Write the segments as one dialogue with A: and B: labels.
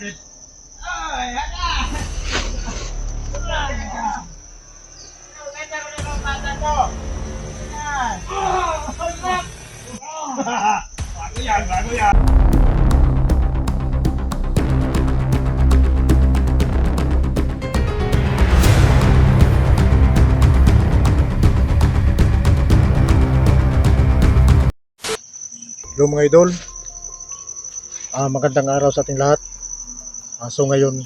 A: Ay, hada! Ganda mo na mga bata ko! Yan! Bago yan, bago yan!
B: Hello mga idol, magandang araw sa ating lahat. So ngayon,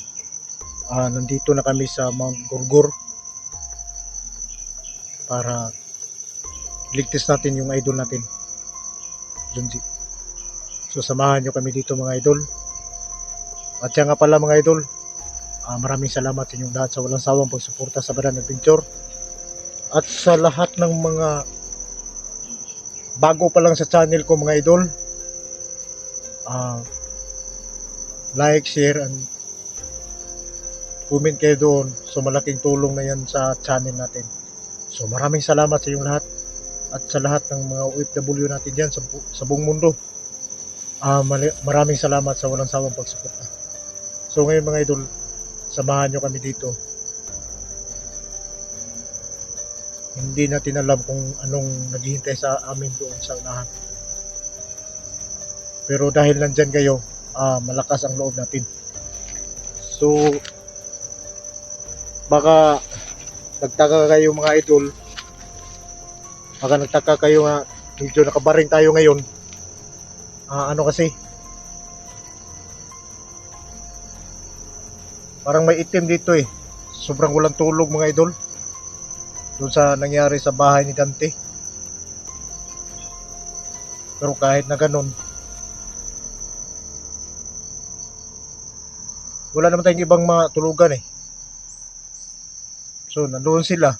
B: nandito na kami sa Mount Gurgur para ligtas natin yung idol natin, Junji. So samahan nyo kami dito mga idol. At siya nga pala mga idol, maraming salamat sa inyong lahat sa walang sawang pagsuporta sa Badan Adventure. At sa lahat ng mga bago pa lang sa channel ko mga idol, like, share, and comment kayo doon. So malaking tulong na yan sa channel natin. So maraming salamat sa inyong lahat at sa lahat ng mga OFW natin dyan sa buong mundo. Maraming salamat sa walang sawang pagsuporta. So ngayon mga idol, samahan nyo kami dito. Hindi natin alam kung anong naghihintay sa amin doon sa unahan. Pero dahil nandyan kayo, malakas ang loob natin. So, baka nagtaka kayo mga idol. Baka nagtaka kayo nga medyo nakabaring tayo ngayon. Ano kasi? Parang may itim dito eh. Sobrang walang tulog mga idol. Doon sa nangyari sa bahay ni Dante. Pero kahit na ganun, wala naman tayong ibang matulugan eh. So nandoon sila.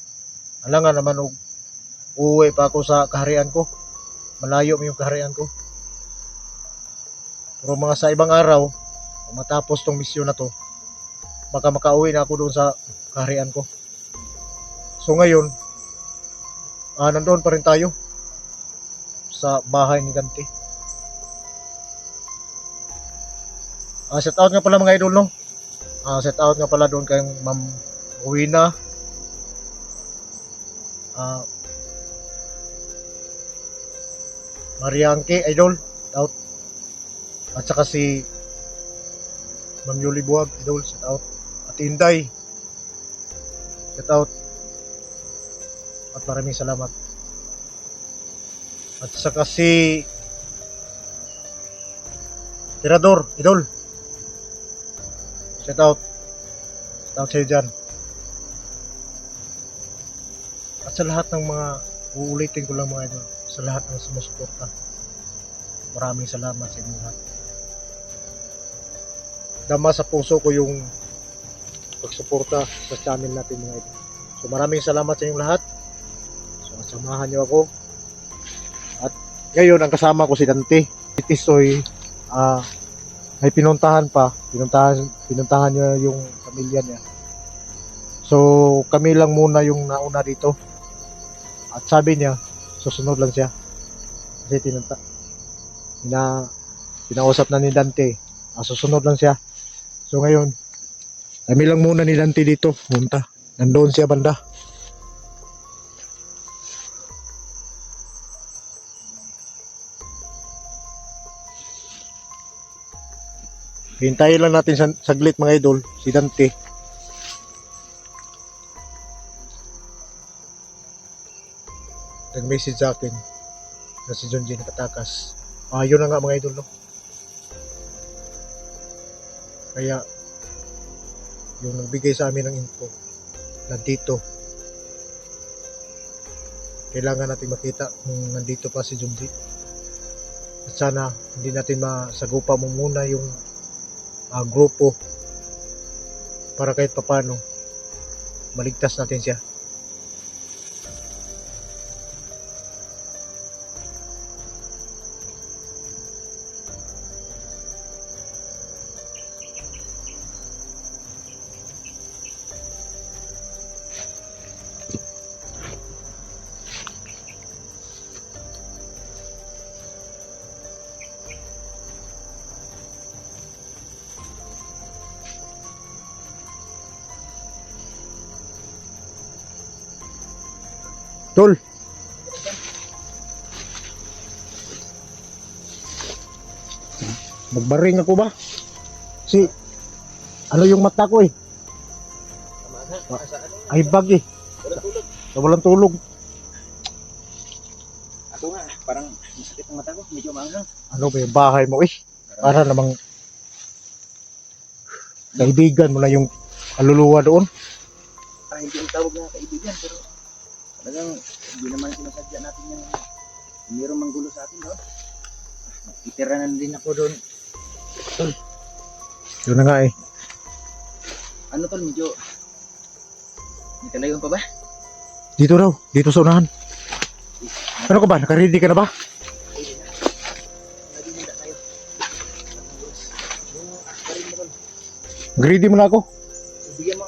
B: Alangan naman uuwi pa ako sa kaharian ko. Malayo yung kaharian ko. Pero mga sa ibang araw, kung matapos tong misyon na to, baka makauwi na ako doon sa kaharian ko. So ngayon, nandoon pa rin tayo sa bahay ni Dante. Shout out nga pala mga idol, no? Shout out nga pala doon kay Ma'am Rowena. Mariangke, idol. Shout out. At saka si Ma'am Yuli Buwag, idol. Shout out. At Inday. Shout out. At maraming salamat. At saka si Tirador, idol. Shout out. Shout out sa'yo dyan. At sa lahat ng mga, uulitin ko lang mga idol, sa lahat ng sumusuporta, maraming salamat sa inyo lahat. Dama sa puso ko yung pagsuporta sa channel natin mga idol. So maraming salamat sa inyong lahat. So samahan nyo ako. At ngayon ang kasama ko si Dante. Si Tisoy, may pinuntahan niya yung pamilya niya. So kami lang muna yung nauna dito. At sabi niya, susunod lang siya. Kasi pinausap na ni Dante, susunod lang siya. So ngayon, kami lang muna ni Dante dito. Punta. Nandoon siya banda. Hintayin lang natin saglit mga idol, si Dante. Nag-message sa akin na si Junji nakatakas. Yun na nga mga idol, no? Kaya yung nagbigay sa amin ng info nandito. Kailangan natin makita kung nandito pa si Junji. At sana hindi natin masagupa mo muna yung grupo para kahit papano maligtas natin siya. Tol. Magbaring ako ba? Si ano yung mata ko eh? Ay bag eh. Walang tulog.
C: Ako nga, parang masakit ang mata ko. Medyo maanghang.
B: Ano ba yung bahay mo eh? Para namang kaibigan mo na yung kaluluwa doon.
C: Parang hindi ang tawag na kaibigan. Pero talagang hindi naman sinasadya natin yung mayroong manggulo sa atin doon. Itira na din ako doon.
B: Yun na nga eh.
C: Ano tol, medyo may kalayon pa ba?
B: Dito raw. Dito sa unahan. Ano ka ba? Nakaready ka na ba?
C: Naging tayo. Yung mo tol.
B: Greedy mo na ako.
C: Bigyan mo.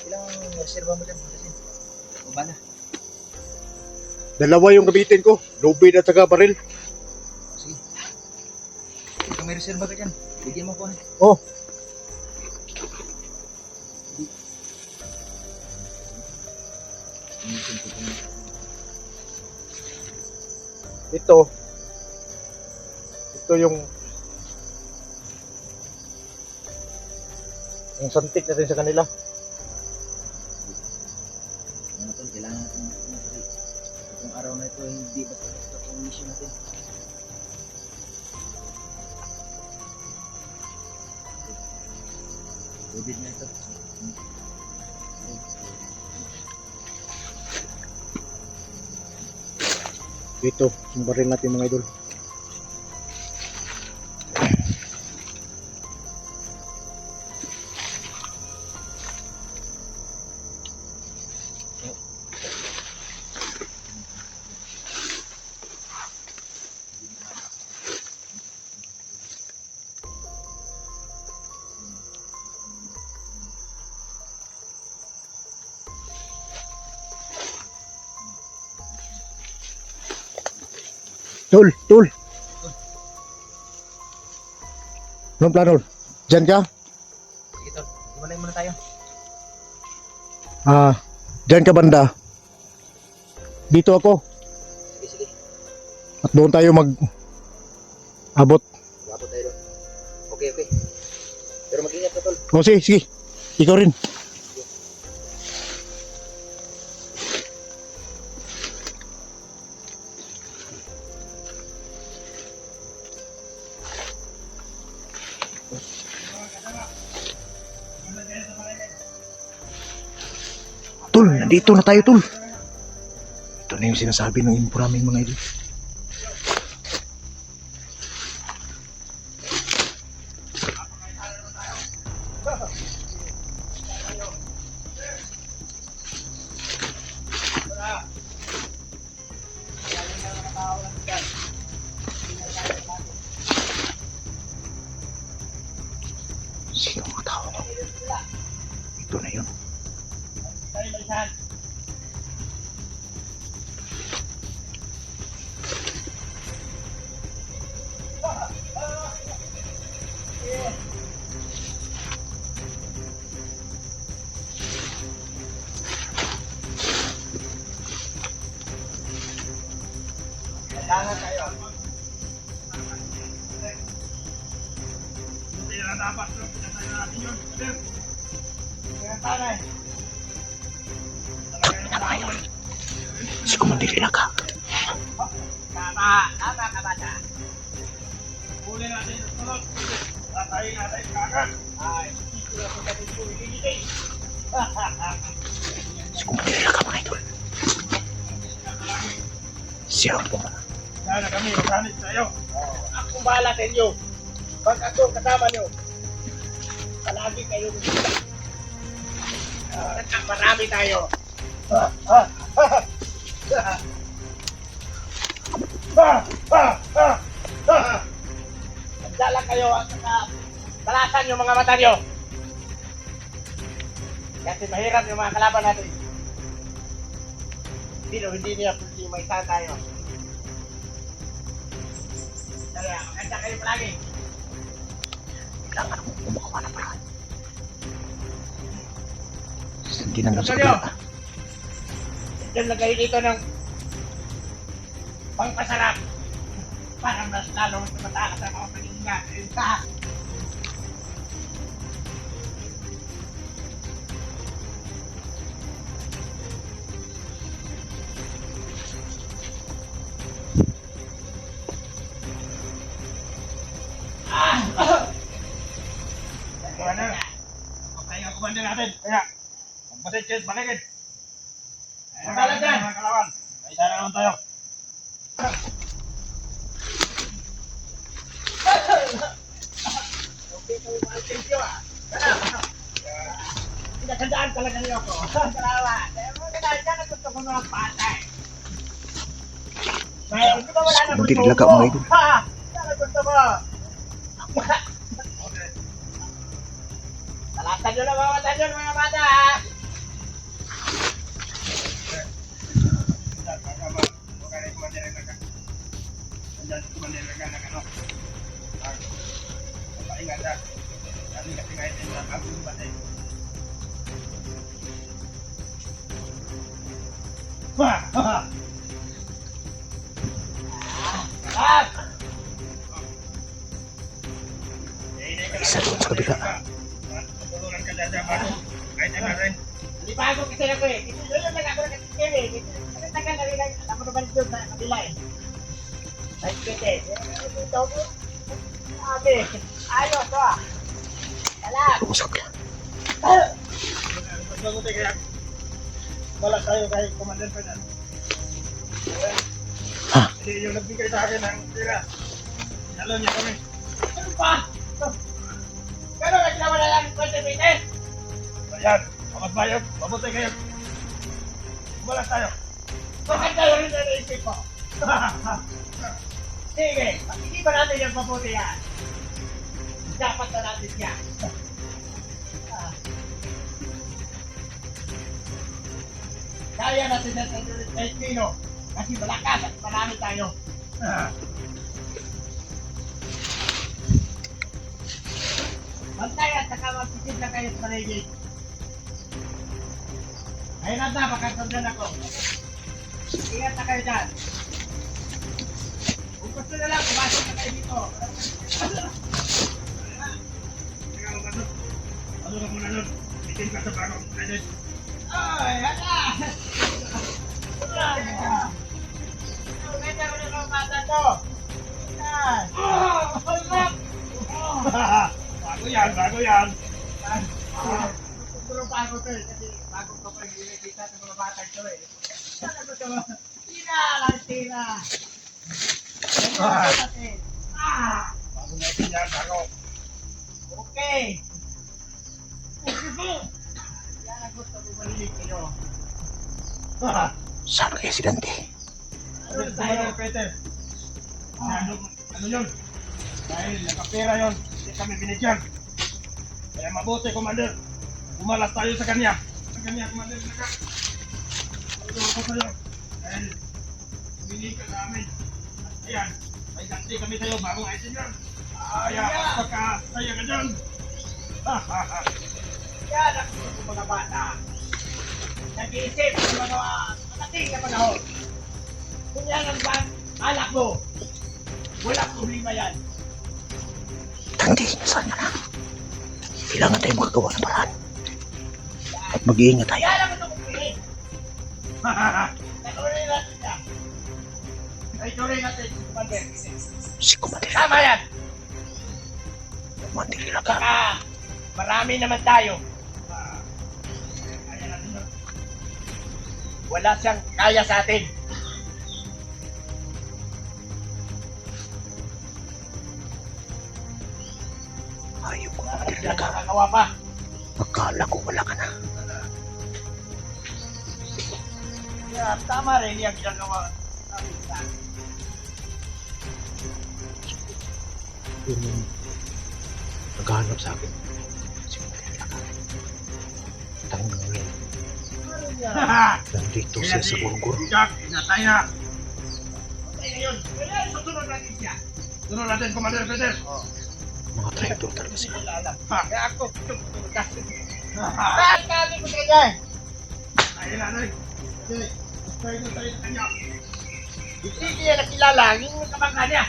C: Ilang reserva mo dyan? O ba na?
B: Dalawa yung gamitin ko. Lubid at saka baril.
C: Sige. Kung may reserva ka dyan, bigyan mo ko.
B: Oh. Ito yung santik natin sa kanila.
C: Ano tol, kailangan natin itong araw na ito hindi basta-basta itong mission natin. Loaded na ito.
B: Dito, yung baril natin mga idol. Tol. Anong plano? Diyan ka?
C: Sige tol, iwalay muna tayo.
B: Diyan ka banda. Dito ako.
C: Sige.
B: At doon tayo abot.
C: Wapot tayo doon. Okay. Pero mag-ingat ka tol.
B: O sige. Ikaw rin. Tol, nandito na tayo, tol. Ito na yung sinasabi ng info namin mga idol. Sino mga tao? Ito na yun.
A: Kailangan tayo. Hindi na dapat yung pinatayo natin yun. Kadir. Kaya tanay.
B: Si Kumandir Ilaka.
A: Tama ka bata. Huli natin yung sunod. Tatayin natin kagad. Ay, hindi na kung natin ito iligitay.
B: Si Kumandir Ilaka mga idol. Siya ang pumala.
A: Sana kami maghanit tayo. Akong bahala sa inyo. Pag ako kasama nyo, palagi kayo nagkita. Marami tayo. Magdala kayo at saka balasan yung mga mata nyo. Kasi mahirap yung mga kalaban natin. Hindi niya pwede may isa tayo. Kaya maganda kayo palagi.
B: Kailangan mong kumakawa ng paraan. Hindi na lang sa
A: Ano?
B: kapila.
A: Diyan lang kayo dito ng pangpasarap para mas lalong tumatakas ang mga paningan. Commander, papahinga ang commander natin. Kaya, magpasensya, bakit? Magalang dyan! Mga kalawan, may isa na naman tayo. Okay, so thank you ah. Pinagandaan talaga niyo ako. Salamat. Kaya gusto ko mga patay. May, hindi ba wala na
C: Buti nilaga mga idol.
A: Ha! Sana gusto mo. Talatan nyo na mga mata nyo mga bata.
C: Isa doon sa kabila.
A: Lipago kasi ako eh. Kasi yun lang ako nakatikim eh. Kasi tagal na rin ako naman doon sa kabila eh. Ay, kete. Dito ko. Sabi. Ayos ko ah. Alam.
C: Usap yan.
A: Wala tayo kay Commander Pedal.
C: Ha?
A: Hindi yung nagbigay sa akin ng tira. Sinalo niya kami. Ano pa? Gano'n na ginawa na lang 20 minutes? Ayan, kamat bayog, mabuti kayo. Umalas tayo. Bakit tayo rin na naisip mo? Sige, pag-iba natin yung mabuti yan. Dapat na natin yan. Kaya natin na sa Pino. Kasi malakas at marami tayo. Bantay at saka magpisid na kayo sa paligid. Ayun na, makasundan ako. Ingat na kayo dyan. Kung gusto na lang, pumasok na kayo dito. Ano ka muna nun? Itin ka sa bagong edit. Ay, hata! Ganda mo na mga bata to. Yan. Bago yan, bago yan. Siguro pa ako to eh, kasi bago ko pa yung kita sa mga bata to eh. Sana ko to, tira lang, tira. Bago natin yan, bago. Okay. Yan ang gusto ko malilig kayo.
C: Saan kaya si Dante?
A: Ano tayo, Peter? Ano yun? Dahil nakapera yun, hindi kami binigyan. Kaya mabuti, Commander. Umalas tayo sa kanya. Sa kanya, Commander. Ano ako sa'yo? Dahil humili ka sa amin. At ayan, may ganti kami sa'yo bagong item yun. Kaya, pagka-saya ka dyan. Yan ang gusto ko mga bata. Nag-iisip ng mga matating na panahon. Kung yan ang alak mo, walang problema yan.
C: Dante, nasaan ka na? Kailangan tayo makagawa ng paraan. At mag-iingat tayo.
A: Yan ang gusto kong piliin. Natuloy natin yan. Natuloy natin si Commander.
C: Si Commander.
A: Tama yan.
C: Commander Ilaga.
A: Saka marami naman tayo. Kaya natin yun. Wala siyang kaya sa atin.
C: Ayaw Commander
A: Yan
C: Ilaga.
A: nakakawa pa.
C: Akala ko wala ka na.
A: Kaya tama rin yung ginagawa natin sa atin.
B: Yung naghahanap sa akin. Si Commander Ilaga. Tanggang ngayon. Nandito siya sa Gurgur.
A: Jack, inatay na. Patay na yun. Kaya susunod natin siya. Sunod natin, Commander Peter.
B: Mga traitor talaga sila.
A: Kaya ako, susunod natin. Bakit kami ko sa kanya? Ay, nanay. Kasi, gusto ko tayo sa kanya. Hindi niya nakilala yung kabangka niya.